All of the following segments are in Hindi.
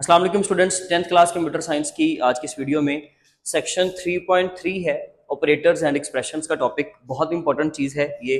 अस्सलाम वालेकुम students, 10th class computer science की आज की इस वीडियो में सेक्शन 3.3 है ऑपरेटर्स एंड एक्सप्रेशंस का टॉपिक। बहुत इंपॉर्टेंट चीज़ है ये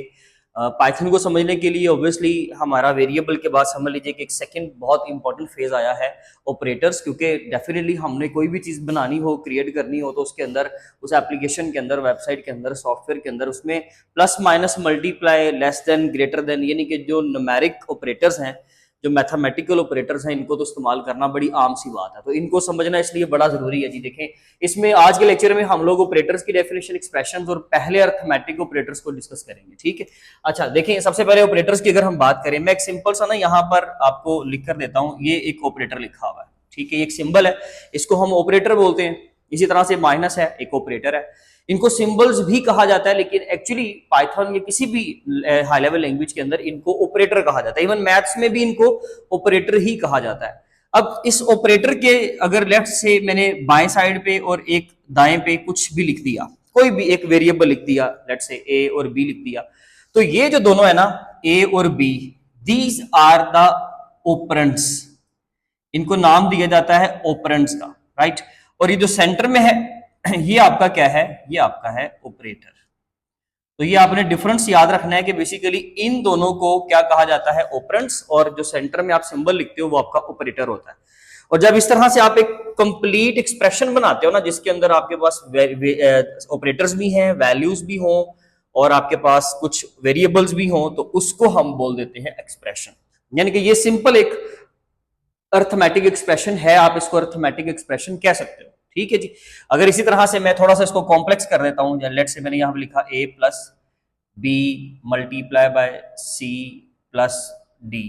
पाइथन को समझने के लिए। ऑब्वियसली हमारा वेरिएबल के बाद समझ लीजिए कि एक सेकंड बहुत इंपॉर्टेंट फेज आया है ऑपरेटर्स, क्योंकि डेफिनेटली हमने कोई भी चीज़ बनानी हो, क्रिएट करनी हो, तो उसके अंदर, उस एप्लीकेशन के अंदर, वेबसाइट के अंदर, सॉफ्टवेयर के अंदर उसमें plus minus multiply less than greater than यानी कि जो न्यूमेरिक ऑपरेटर्स हैं, जो मैथमेटिकल ऑपरेटर्स हैं, इनको तो इस्तेमाल करना बड़ी आम सी बात है। तो इनको समझना इसलिए बड़ा जरूरी है जी। देखें, इसमें आज के लेक्चर में हम लोग ऑपरेटर्स की डेफिनेशन, एक्सप्रेशंस और पहले अर्थमेटिक ऑपरेटर्स को डिस्कस करेंगे। ठीक है, अच्छा देखें, सबसे पहले ऑपरेटर्स की अगर हम बात करें, मैं एक सिंपल सा ना यहाँ पर आपको लिख कर देता हूँ। ये एक ऑपरेटर लिखा हुआ है, ठीक है, ये एक सिंबल है, इसको हम ऑपरेटर बोलते हैं। इसी तरह से माइनस है, एक ऑपरेटर है। इनको सिंबल्स भी कहा जाता है, लेकिन एक्चुअली पाइथन या किसी भी हाई लेवल लैंग्वेज के अंदर इनको ऑपरेटर कहा जाता है। इवन मैथ्स में भी इनको ऑपरेटर ही कहा जाता है। अब इस ऑपरेटर के अगर लेफ्ट से मैंने बाएं साइड पे और एक दाएं पे कुछ भी लिख दिया, कोई भी एक वेरिएबल लिख दिया, लेट से ए और बी लिख दिया, तो ये जो दोनों है ना, ए और B, these are the operands. इनको नाम दिया जाता है ऑपरेंड्स का, राइट। और ये जो सेंटर में है, ये आपका क्या है? ये आपका है ऑपरेटर। तो ये आपने डिफरेंस याद रखना है कि बेसिकली इन दोनों को क्या कहा जाता है? ऑपरेंड्स। और जो सेंटर में आप सिंबल लिखते हो वो आपका ऑपरेटर होता है। और जब इस तरह से आप एक कंप्लीट एक्सप्रेशन बनाते हो ना, जिसके अंदर आपके पास ऑपरेटर्स भी हैं, वैल्यूज भी हों, और आपके पास कुछ वेरिएबल्स भी हों, तो उसको हम बोल देते हैं एक्सप्रेशन। यानी कि ये सिंपल एक अर्थमेटिक एक्सप्रेशन है, आप इसको अर्थमेटिक एक्सप्रेशन कह सकते हो। ठीक है जी। अगर इसी तरह से मैं थोड़ा सा इसको कॉम्प्लेक्स कर देता हूं, लेट से मैंने यहां पर लिखा a plus B multiply by C plus D,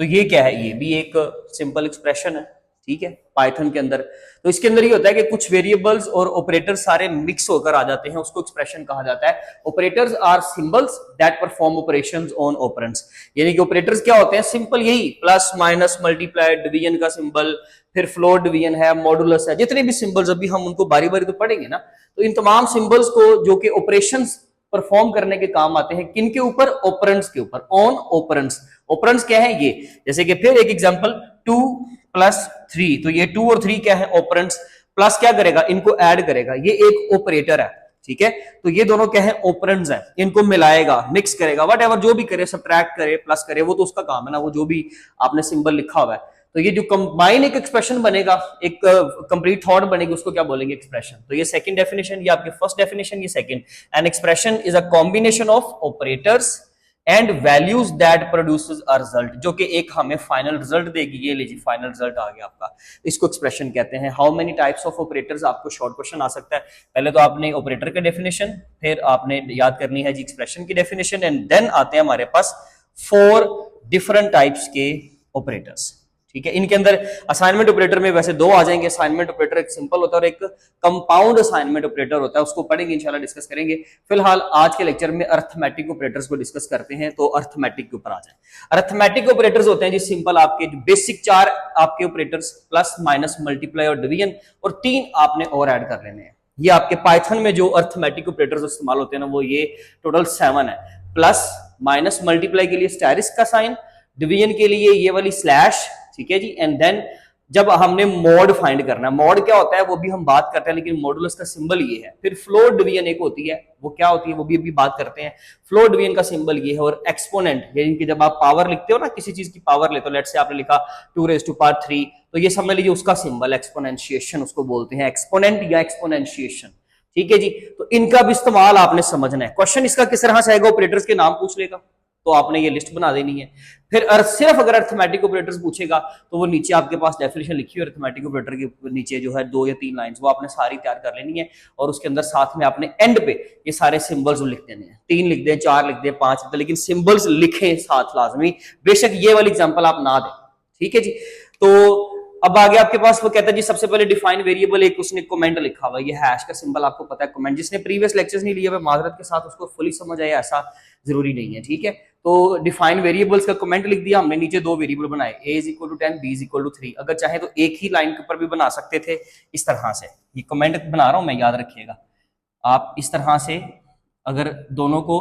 तो ये क्या है? ये भी एक सिंपल एक्सप्रेशन है, ठीक है, पाइथन के अंदर। तो इसके अंदर ये होता है कि कुछ वेरिएबल्स और ऑपरेटर सारे मिक्स होकर आ जाते हैं, उसको एक्सप्रेशन कहा जाता है। Operators are symbols that perform operations on operands. यानी कि ऑपरेटर्स क्या होते हैं? सिंपल यही, प्लस माइनस मल्टीप्लाई, डिवीजन का सिंबल, फिर फ्लोर डिवीजन है, मॉडुलस है, जितने भी सिंबल्स, अभी हम उनको बारी बारी तो पढ़ेंगे ना। तो इन तमाम सिंबल्स को जो कि ऑपरेशंस परफॉर्म करने के काम आते हैं, किन के ऊपर? ऑपरेंड्स के ऊपर, ऑन ऑपरेंड्स। ऑपरेंड्स क्या है? ये, जैसे कि फिर एक एग्जांपल, 2 प्लस 3, तो ये 2 और 3 क्या है? ऑपरेंड्स। प्लस क्या करेगा? इनको ऐड करेगा, ये एक ऑपरेटर है, ठीक है। तो ये दोनों क्या है? ऑपरेंड्स है। इनको मिलाएगा, मिक्स करेगा, वट जो भी करे, सब्ट्रैक्ट करे, प्लस करे, वो तो उसका काम है ना, वो जो भी आपने सिंबल लिखा हुआ है। तो ये जो कंबाइन एक एक्सप्रेशन बनेगा, एक कंप्लीट थॉट बनेगी, उसको क्या बोलेंगे? एक्सप्रेशन। तो ये सेकंड डेफिनेशन, ये आपकी फर्स्ट डेफिनेशन, ये second. An expression is a combination of operators and values that produces a result, जो कि एक हमें फाइनल रिजल्ट देगी। ये लीजिए, फाइनल रिजल्ट आ गया आपका, इसको एक्सप्रेशन कहते हैं। How many types of operators, आपको शॉर्ट क्वेश्चन आ सकता है। पहले तो आपने ऑपरेटर का डेफिनेशन, फिर आपने याद करनी है जी एक्सप्रेशन की डेफिनेशन, एंड देन आते हैं हमारे पास 4 डिफरेंट टाइप्स के ऑपरेटर्स, ठीक है। इनके अंदर असाइनमेंट ऑपरेटर में वैसे 2 आ जाएंगे। असाइनमेंट ऑपरेटर एक सिंपल होता है और एक कंपाउंड असाइनमेंट ऑपरेटर होता है, उसको पढ़ेंगे इंशाल्लाह, डिस्कस करेंगे। फिलहाल आज के लेक्चर में अर्थमेटिक ऑपरेटर्स को डिस्कस करते हैं। तो अर्थमेटिक के ऊपर आ जाए। अर्थमेटिक ऑपरेटर्स होते हैं जी सिंपल आपके जो बेसिक 4 आपके ऑपरेटर्स, प्लस माइनस मल्टीप्लाई और डिवीजन, और 3 आपने और ऐड कर लेने हैं। ये आपके पाइथन में जो अर्थमेटिक ऑपरेटर्स इस्तेमाल होते हैं ना, वो ये टोटल 7 है। प्लस माइनस मल्टीप्लाई के लिए स्टैरिस्क का साइन, डिवीजन के लिए ये वाली स्लैश, ठीक है जी। एंड देन जब हमने मोड फाइंड करना है, मोड क्या होता है वो भी हम बात करते हैं, लेकिन मॉडुलस का सिंबल ये है। फिर फ्लोर डिवीजन एक होती है, वो क्या होती है वो भी अभी बात करते हैं। फ्लोर डिवीजन का सिंबल ये है। और एक्सपोनेंट, यानी कि जब आप पावर लिखते हो ना, किसी चीज की पावर लेते हो, लेट से आपने लिखा 2⁻3, तो ये समझ लीजिए उसका सिंबल एक्सपोनेंशिएशन उसको बोलते हैं, एक्सपोनेंट या एक्सपोनेंशिएशन, ठीक है जी। तो इनका भी इस्तेमाल आपने समझना है। क्वेश्चन इसका किस तरह से आएगा? ऑपरेटर्स के नाम पूछ लेगा, तो आपने ये लिस्ट बना देनी है। फिर सिर्फ अगर अर्थमेटिक ऑपरेटर्स पूछेगा, तो वो नीचे आपके पास डेफिनेशन लिखी हुई है अर्थमेटिक ऑपरेटर के नीचे, जो है 2 या 3 लाइंस, वो आपने सारी तैयार कर लेनी है। और उसके अंदर साथ में आपने एंड पे ये सारे सिंबल्स लिख देने हैं। 3 लिख दें, 4 लिख दें, 5 लिख दें, लेकिन सिंबल्स लिखें साथ लाजमी। बेशक ये वाली एग्जाम्पल आप ना दें, ठीक है जी। तो अब आगे आपके पास वो कहता है जी, सबसे पहले डिफाइन वेरिएबल, एक उसने कमेंट लिखा हुआ है, ये हैश का सिंबल आपको पता है। कमेंट जिसने प्रीवियस लेक्चर्स नहीं लिए, माजरत के साथ, उसको फुली समझ आया, ऐसा जरूरी नहीं है, ठीक है। तो डिफाइन वेरिएबल्स का कमेंट लिख दिया हमने, नीचे 2 वेरिएबल बनाए, a = 10, b = 3। अगर चाहे तो एक ही लाइन के ऊपर भी बना सकते थे इस तरह से। ये कमेंट बना रहा हूं मैं, याद रखिएगा। आप इस तरह से अगर दोनों को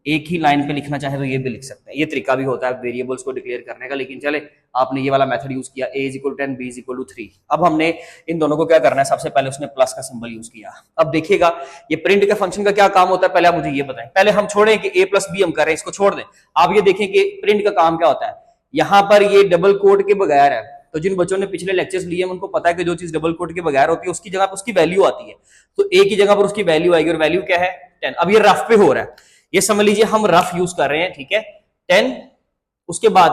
एक ही लाइन पे लिखना चाहे तो ये भी लिख सकते हैं, ये तरीका भी होता है वेरिएबल्स को डिक्लेयर करने का। लेकिन चले आपने ये वाला मेथड यूज किया, a = 10 b = 3। अब हमने इन दोनों को क्या करना है, सबसे पहले उसने प्लस का सिंबल यूज किया। अब देखिएगा ये प्रिंट के फंक्शन का क्या काम होता है, पहले आप मुझे ये बताएं। पहले हम छोड़ें कि a + b हम कर रहे हैं, इसको छोड़ दें। आप ये देखें कि प्रिंट का काम क्या होता है। यहां पर ये डबल कोट के बगैर है, तो जिन बच्चों ने पिछले लेक्चर्स लिए हैं उनको पता है कि जो चीज डबल कोट के बगैर होती है उसकी जगह पर उसकी वैल्यू आती है। तो a की जगह पर उसकी वैल्यू आएगी, और वैल्यू क्या है 10। अब ये रफ पे हो रहा है, ये समझ लीजिए हम रफ यूज कर रहे हैं, ठीक है 10। उसके बाद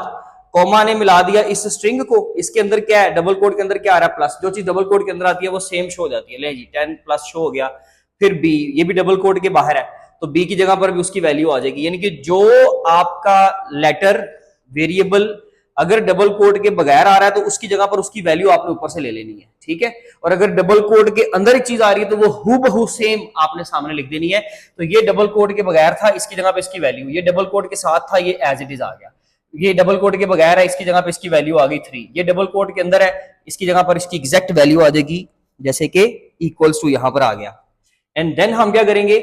कॉमा ने मिला दिया इस स्ट्रिंग को, इसके अंदर क्या है, डबल कोट के अंदर क्या आ रहा है प्लस। जो चीज डबल कोट के अंदर आती है वो सेम शो हो जाती है। ले जी 10 प्लस शो हो गया। फिर b, ये भी डबल कोट के बाहर है, तो b की जगह पर भी उसकी वैल्यू आ जाएगी। यानी कि जो आपका लेटर वेरिएबल अगर डबल कोट के बगैर आ रहा है तो उसकी जगह पर उसकी वैल्यू आपने ऊपर से ले लेनी है, ठीक है। और अगर डबल कोट के अंदर एक चीज आ रही है तो वो हूबहू सेम आपने सामने लिख देनी है। तो ये डबल कोट के बगैर था, इसकी जगह पे इसकी वैल्यू, ये डबल कोट के साथ था, ये एज इट इज आ गया। ये डबल कोट के बगैर है, इसकी जगह पे इसकी वैल्यू आ गई 3। ये डबल कोट के अंदर है, इसकी जगह पर इसकी एग्जैक्ट वैल्यू आ जाएगी, जैसे कि इक्वल्स टू यहां पर आ गया। एंड देन हम क्या करेंगे,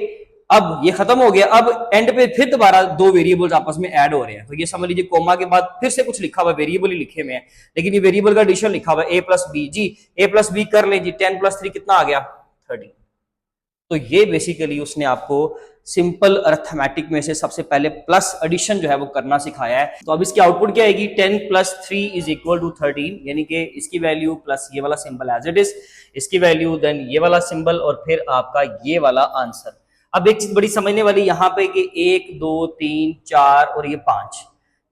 अब ये खत्म हो गया। अब एंड पे फिर दोबारा दो वेरिएबल्स आपस में ऐड हो रहे हैं। तो ये समझ लीजिए कोमा के बाद फिर से कुछ लिखा हुआ, वेरिएबल ही लिखे हुए हैं, लेकिन ये वेरिएबल का एडिशन लिखा हुआ है a + b। Ji a + b कर लें जी, 10 + 3 कितना आ गया 30। तो ये बेसिकली उसने आपको सिंपल अरिथमेटिक में से सबसे पहले प्लस एडिशन जो है वो करना सिखाया है। तो अब इसकी आउटपुट क्या आएगी, 10 + 3 = 13, यानी कि इसकी वैल्यू प्लस ये वाला सिंबल एज इट इज, इसकी वैल्यू देन ये वाला सिंबल, और फिर आपका ये वाला आंसर। अब एक चीज बड़ी समझने वाली यहाँ पे कि 1 2 3 4 और ये 5,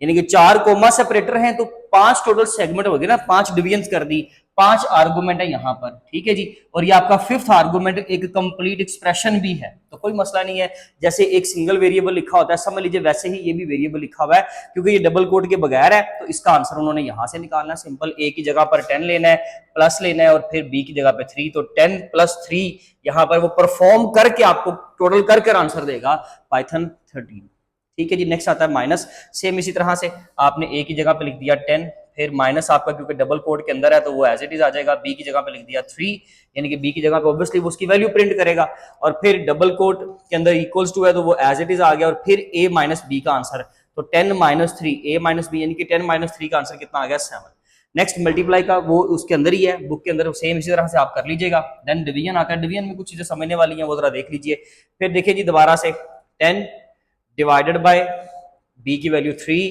यानी कि 4 कोमा सेपरेटर हैं, तो 5 टोटल सेगमेंट हो गए ना, 5 डिवीजन कर दी, 5 आर्गुमेंट है यहाँ पर, ठीक है जी। और ये आपका 5th आर्गुमेंट एक कंप्लीट एक्सप्रेशन भी है, तो कोई मसला नहीं है। जैसे एक सिंगल वेरिएबल लिखा होता है समझ लीजिए, वैसे ही ये भी वेरिएबल लिखा हुआ है, क्योंकि ये डबल कोट के बगैर है तो इसका आंसर उन्होंने यहाँ से निकालना है। सिंपल a की जगह पर 10 लेना है, प्लस लेना है, और फिर b की जगह पे 3। तो 10 + 3 यहाँ पर वो परफॉर्म करके आपको टोटल कर आंसर देगा पाइथन 13, ठीक है जी। नेक्स्ट आता है माइनस। सेम इसी तरह से आपने a की जगह पे लिख दिया 10, फिर माइनस आपका क्योंकि डबल कोड के अंदर है तो वो एज इट इज आ जाएगा। b की जगह पे लिख दिया 3, यानी कि b की जगह पे ऑब्वियसली वो उसकी वैल्यू प्रिंट करेगा, और फिर डबल कोड के अंदर इक्वल्स टू है तो वो एज इट इज आ गया, और फिर a - b का आंसर। तो 10 - 3 a - b, यानी कि 10 - 3 का आंसर कितना आ गया 7। नेक्स्ट मल्टीप्लाई का वो उसके अंदर ही है, बुक के अंदर सेम इसी तरह से आप कर लीजिएगा। देन डिवीजन आता है, डिवीजन में कुछ चीजें समझने वाली हैं वो जरा देख लीजिए। फिर देखिए जी दोबारा से 10 डिवाइडेड बाय b की वैल्यू 3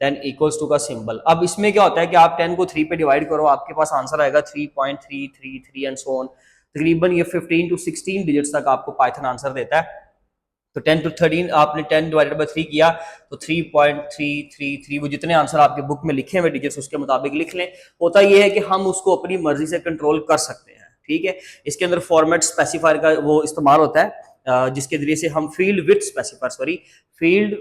देन इक्वल्स टू का सिंबल। अब इसमें क्या होता है कि आप 10 को 3 पे डिवाइड करो, आपके पास आंसर आएगा 3.333 एंड सो ऑन। तकरीबन ये 15 to 16 डिजिट्स तक आपको पाइथन आंसर देता है। तो 10 to 13 आपने 10 डिवाइडेड बाय 3 किया तो 3.333, वो जितने आंसर आपके बुक में लिखे हुए डिजिट्स उसके मुताबिक लिख लें। होता यह है कि हम उसको अपनी मर्जी से कंट्रोल कर सकते हैं, ठीक है। इसके अंदर फॉर्मेट स्पेसिफायर का वो इस्तेमाल होता है जिसके जरिए से हम फील्ड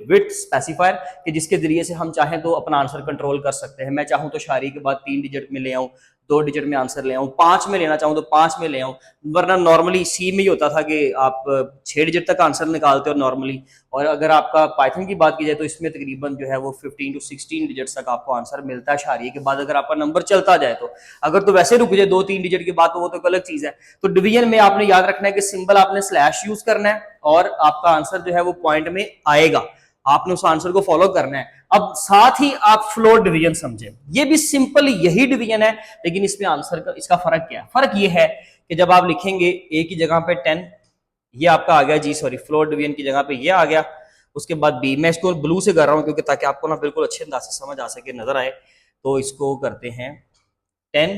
विड्थ स्पेसिफायर कि जिसके जरिए से हम चाहें तो अपना आंसर कंट्रोल कर सकते हैं। मैं चाहूं तो शायरी के बाद 3 डिजिट में ले आऊं, 2 डिजिट में आंसर ले आऊं, 5 में लेना चाहूं तो 5 में ले आऊं, वरना नॉर्मली सी में ही होता था कि आप 6 डिजिट तक आंसर निकालते हो नॉर्मली। और अगर आपका पाइथन की बात की जाए तो इसमें तकरीबन जो है वो 15 to 16 डिजिट्स तक आपको आंसर मिलता है शायरी के बाद, अगर आपका नंबर चलता जाए तो। अगर तो वैसे रुक जाए 2-3 डिजिट के बाद तो वो तो अलग चीज है। तो डिवीजन में आपने याद रखना है कि सिंबल आपने स्लैश यूज करना है और आपका आंसर जो है वो पॉइंट में आएगा, आपने उस आंसर को फॉलो करना है। अब साथ ही आप फ्लोर डिवीजन समझे, ये भी सिंपल यही डिवीजन है, लेकिन इसमें आंसर का इसका फर्क क्या है? फर्क ये है कि जब आप लिखेंगे a की जगह पे 10, ये आपका आ गया जी, सॉरी फ्लोर डिवीजन की जगह पे ये आ गया। उसके बाद b, मैं इसको ब्लू से कर रहा हूं क्योंकि ताकि आपको ना बिल्कुल अच्छे अंदाज से समझ आ सके, नजर आए। तो इसको करते हैं 10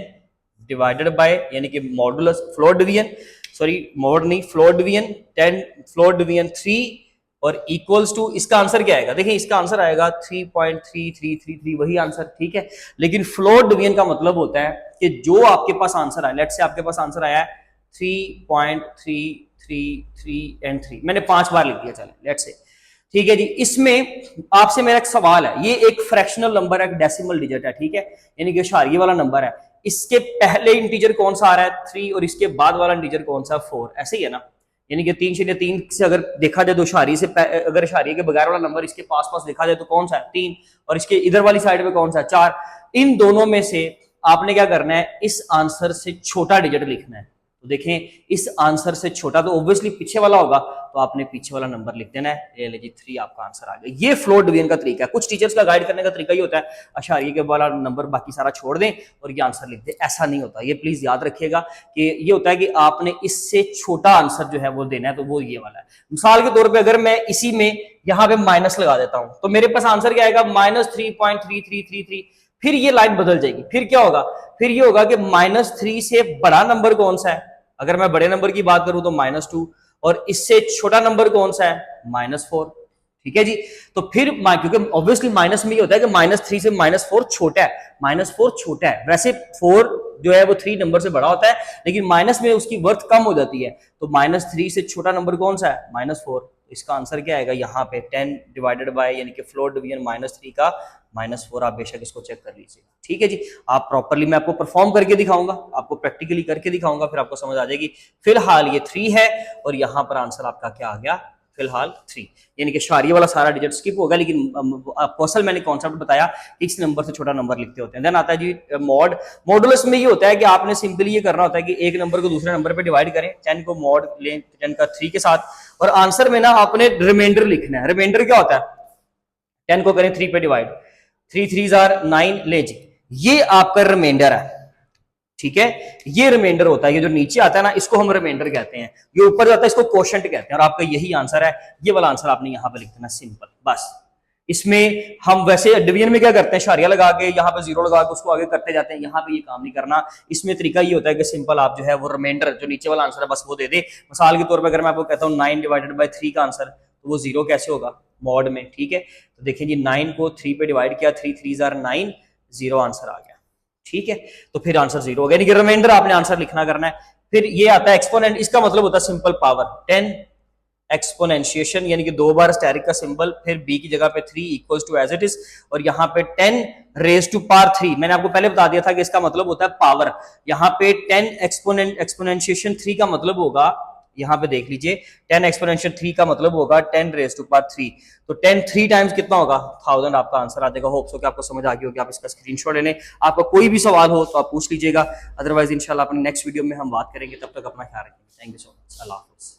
डिवाइडेड बाय, यानी कि modulus floor division, sorry mod नहीं फ्लोर डिवीजन, 10 फ्लोर डिवीजन 3 और इक्वल्स टू, इसका आंसर क्या आएगा? देखिए इसका आंसर आएगा 3.3333, वही आंसर, ठीक है। लेकिन फ्लोर डिवीजन का मतलब होता है कि जो आपके पास आंसर आया, लेट्स से आपके पास आंसर आया है 3.333 एंड 3, मैंने 5 बार लिख दिया, चले लेट्स से, ठीक है जी। इसमें आपसे मेरा एक सवाल है, ये एक फ्रैक्शनल नंबर है, एक डेसिमल डिजिट है, ठीक है, यानी कि इशारिये वाला नंबर है। इसके पहले इंटीजर कौन सा आ रहा है 3 और इसके बाद वाला इंटीजर कौन सा 4, ऐसे ही है ना। यानी कि 303 से अगर देखा जाए तो इशारिये से अगर इशारिये के बगैर वाला नंबर इसके पास देखा जाए तो कौन सा है 3, और इसके इधर वाली साइड में कौन सा है 4। इन दोनों में से आपने क्या करना है, इस आंसर से छोटा डिजिट लिखना है। तो देखें इस आंसर से छोटा तो ऑब्वियसली पीछे वाला होगा, तो आपने पीछे वाला नंबर लिख देना है, ये लीजिए 3 आपका आंसर आ गया। ये फ्लोट डिवीजन का तरीका है। कुछ टीचर्स का गाइड करने का तरीका ही होता है अशारिये के वाला नंबर बाकी सारा छोड़ दें और ये आंसर लिख दें, ऐसा नहीं होता। ये प्लीज याद रखिएगा कि ये होता है कि आपने इससे छोटा आंसर जो है वो देना है, तो वो ये वाला है। मिसाल के तौर पर अगर मैं इसी में यहाँ पे माइनस लगा देता हूं तो मेरे पास आंसर क्या आएगा, -3.3333। फिर ये लाइन बदल जाएगी, फिर क्या होगा, फिर ये होगा कि -3 से बड़ा नंबर कौन सा है। अगर मैं बड़े नंबर की बात करूं तो -2, और इससे छोटा नंबर कौन सा है, -4। ठीक है जी। तो फिर क्योंकि ऑब्वियसली माइनस में ये होता है कि -3 से -4 छोटा है, -4 छोटा है। वैसे 4 जो है वो 3 नंबर से बड़ा होता है, लेकिन माइनस में उसकी वर्थ कम हो जाती है। तो -3 से छोटा नंबर कौन सा है, -4। इसका आंसर क्या आएगा यहाँ पे 10 डिवाइडेड बाय यानी कि फ्लोट डिवीजन -3 का -4। आप बेशक इसको चेक कर लीजिएगा। ठीक है जी। आप प्रॉपरली मैं आपको परफॉर्म करके दिखाऊंगा, आपको प्रैक्टिकली करके दिखाऊंगा, फिर आपको समझ आ जाएगी। फिलहाल ये 3 है और यहाँ पर आंसर आपका क्या आ गया, फिलहाल 3, यानी कि शारिये वाला सारा डिजिट स्किप होगा। लेकिन आपको असल मैंने कॉन्सेप्ट बताया कि इस नंबर से छोटा नंबर लिखते होते हैं। देन आता है जी मॉड। मॉडुलस में ये होता है कि आपने सिंपली ये करना होता है कि एक नंबर को दूसरे नंबर पे डिवाइड करें, 10 को मॉड लें 10 का 3 के साथ, और आंसर में ना आपने रिमाइंडर लिखना है। रिमाइंडर क्या होता है, 10 को करें 3 पे डिवाइड, 3 3s are 9 ले जी, ये आपका रिमाइंडर है। ठीक है, ये रिमाइंडर होता है। ये जो नीचे आता है ना, इसको हम रिमाइंडर कहते हैं। ये ऊपर जाता है, इसको क्वोशंट कहते हैं। और आपका यही आंसर है, ये वाला आंसर आपने यहाँ पे लिख देना, सिंपल। बस इसमें हम वैसे डिवीजन में क्या करते हैं, शारिया लगा के यहाँ पे 0 लगा के उसको आगे करते जाते हैं। यहाँ पे ये काम नहीं करना। इसमें तरीका ये होता है कि सिंपल आप जो है वो रिमाइंडर जो नीचे वाला आंसर है बस वो दे दे। मिसाल के तौर पर अगर मैं आपको कहता हूँ 9 डिवाइडेड बाय 3 का आंसर, तो वो 0 कैसे होगा मॉड में। ठीक है, तो देखिए जी 9 को 3 पे डिवाइड किया, 3 3s are 9, 0 आंसर आ गया। ठीक है, तो फिर आंसर 0 हो गया, यानी कि रिमाइंडर आपने आंसर लिखना करना है। फिर ये आता है एक्सपोनेंट। इसका मतलब होता है सिंपल पावर, 10 एक्सपोनेंशिएशन, यानी कि 2 बार स्टेरिक का सिंबल, फिर b की जगह पे 3 equals to as it is, और यहाँ पे 10 रेज टू पावर 3। मैंने आपको पहले बता दिया था कि इसका मतलब होता है पावर। यहाँ पे 10 एक्सपोनेंशिएशन 3 का मतलब होगा, यहाँ पे देख लीजिए 10 एक्सपोनेंशियल 3 का मतलब होगा 10 रेज टू पावर 3। तो 10 3 टाइम्स कितना होगा, 1000 आपका आंसर आ जाएगा। होप सो कि आपको समझ आ गई होगी। आप इसका स्क्रीनशॉट ले लें। आपका कोई भी सवाल हो तो आप पूछ लीजिएगा, अदरवाइज इंशाल्लाह अपनी नेक्स्ट वीडियो में हम बात करेंगे। तब तक अपना ख्याल रखिए। Thank you so much. अल्लाह हाफिज़।